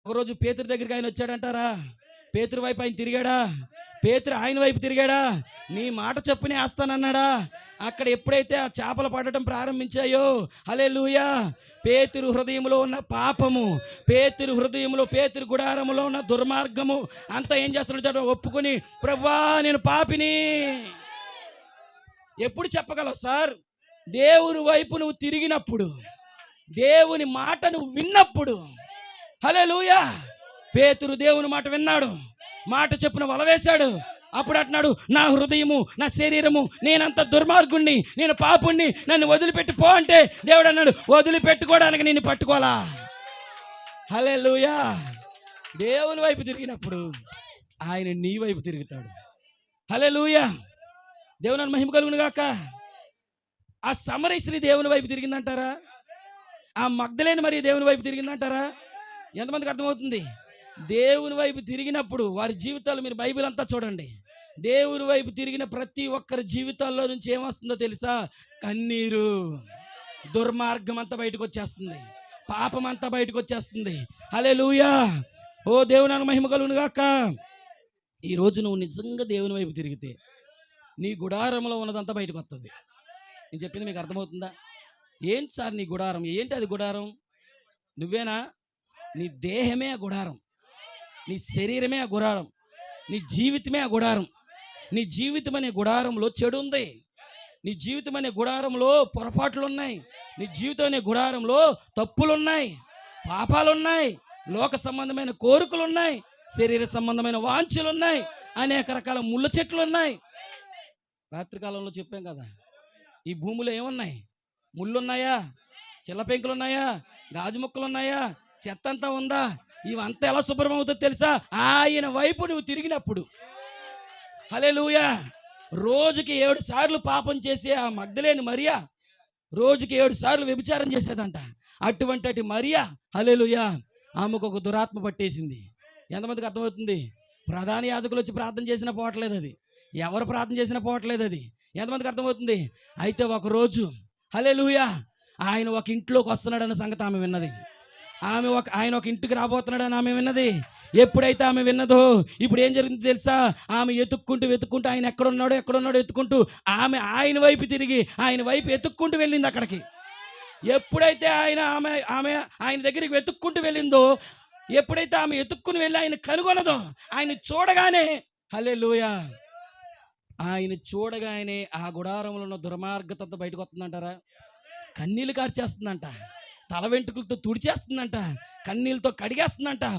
ఒకరోజు పేతురు దగ్గరికి ఆయన వచ్చాడంటారా? పేతురు వైపు ఆయన తిరిగాడా? పేతురు ఆయన వైపు తిరిగాడా? నీ మాట చొప్పునే వేస్తానన్నాడా? అక్కడ ఎప్పుడైతే ఆ చేపలు పడటం ప్రారంభించాయో, హల్లెలూయా, పేతురు హృదయంలో ఉన్న పాపము, పేతురు హృదయంలో, పేతురు గుడారములో ఉన్న దుర్మార్గము అంతా ఏం చేస్తున్నాడు? ఒప్పుకొని, ప్రభువా నేను పాపిని. ఎప్పుడు చెప్పగలవు సార్? దేవుని వైపు నువ్వు తిరిగినప్పుడు, దేవుని మాట నువ్వు విన్నప్పుడు. హల్లెలూయా. పేతురు దేవుని మాట విన్నాడు, మాట చెప్పున వల వేశాడు. అప్పుడు అంటున్నాడు, నా హృదయము, నా శరీరము, నేనంత దుర్మార్గుణ్ణి, నేను పాపుణ్ణి, నన్ను వదిలిపెట్టి పో అంటే దేవుడు అన్నాడు, వదిలిపెట్టుకోవడానికి నిన్ను పట్టుకోవాలా? హల్లెలూయా. దేవుని వైపు తిరిగినప్పుడు ఆయన నీ వైపు తిరుగుతాడు. హల్లెలూయా. దేవుని మహిమ కలుగును గాక. ఆ సమరయ స్త్రీ దేవుని వైపు తిరిగిందంటారా? ఆ మగ్దలేని మరి దేవుని వైపు తిరిగిందంటారా? ఎంతమందికి అర్థమవుతుంది? దేవుని వైపు తిరిగినప్పుడు వారి జీవితాలు, మీరు బైబిల్ అంతా చూడండి, దేవుని వైపు తిరిగిన ప్రతి ఒక్కరి జీవితాల్లో నుంచి ఏమొస్తుందో తెలుసా? కన్నీరు, దుర్మార్గం అంతా బయటకు వచ్చేస్తుంది, పాపం అంతా బయటకు వచ్చేస్తుంది. హల్లెలూయా. ఓ దేవుని మహిమ కలుగును గాక. ఈరోజు నువ్వు నిజంగా దేవుని వైపు తిరిగితే నీ గుడారంలో ఉన్నదంతా బయటకు వస్తుంది. నేను చెప్పింది మీకు అర్థమవుతుందా? ఏంటి సార్ నీ గుడారం? ఏంటి అది గుడారం? నువ్వేనా? నీ దేహమే ఆ గుడారం, నీ శరీరమే ఆ గుడారం, నీ జీవితమే ఆ గుడారం. నీ జీవితం అనే గుడారంలో చెడు ఉంది, నీ జీవితం అనే గుడారంలో పొరపాట్లు ఉన్నాయి, నీ జీవితం అనే గుడారంలో తప్పులు ఉన్నాయి, పాపాలు ఉన్నాయి, లోక సంబంధమైన కోరికలు ఉన్నాయి, శరీర సంబంధమైన వాంఛలు ఉన్నాయి, అనేక రకాల ముళ్ళ చెట్లు ఉన్నాయి. రాత్రికాలంలో చెప్పాం కదా, ఈ భూమిలో ఏమున్నాయి? ముళ్ళు ఉన్నాయా? చిల్ల పెంకులు ఉన్నాయా? గాజు ముక్కలు ఉన్నాయా? చెత్త అంతా ఉందా? ఇవంతా ఎలా శుభ్రం అవుతుందో తెలుసా? ఆయన వైపు నువ్వు తిరిగినప్పుడు. హల్లెలూయా. రోజుకి 7 సార్లు పాపం చేసే ఆ మగ్దలేని మరియా రోజుకి 7 సార్లు వ్యభిచారం చేసేదంట. అటువంటి మరియా, హల్లెలూయా, ఆమెకు ఒక దురాత్మ పట్టేసింది. ఎంతమందికి అర్థమవుతుంది? ప్రధాన యాజకులు వచ్చి ప్రార్థన చేసినా పోవట్లేదు అది, ఎవరు ప్రార్థన చేసినా పోవట్లేదు అది. ఎంతమందికి అర్థమవుతుంది? అయితే ఒకరోజు, హల్లెలూయా, ఆయన ఒక ఇంట్లోకి వస్తున్నాడన్న సంగతి ఆమె విన్నది. ఆయన ఒక ఇంటికి రాబోతున్నాడని ఆమె విన్నది. ఎప్పుడైతే ఆమె విన్నదో, ఇప్పుడు ఏం జరిగిందో తెలుసా? ఆమె వెతుక్కుంటూ ఆయన ఎక్కడున్నాడో ఎత్తుకుంటూ ఆమె ఆయన వైపు తిరిగి ఆయన వైపు ఎత్తుక్కుంటూ వెళ్ళింది అక్కడికి. ఎప్పుడైతే ఆమె ఆయన దగ్గరికి వెతుక్కుంటూ వెళ్ళిందో, ఎప్పుడైతే ఆమె ఎత్తుక్కుని వెళ్ళి ఆయన కనుగొనదో, ఆయన చూడగానే, హల్లెలూయా, ఆయన చూడగానే ఆ గుడారంలో ఉన్న దుర్మార్గత బయటకు వస్తుందంటారా? కన్నీళ్ళు కార్చేస్తుందంట, తల వెంట్రుకలతో తుడిచేస్తుందంట, కన్నీళ్ళతో కడిగేస్తుందంట,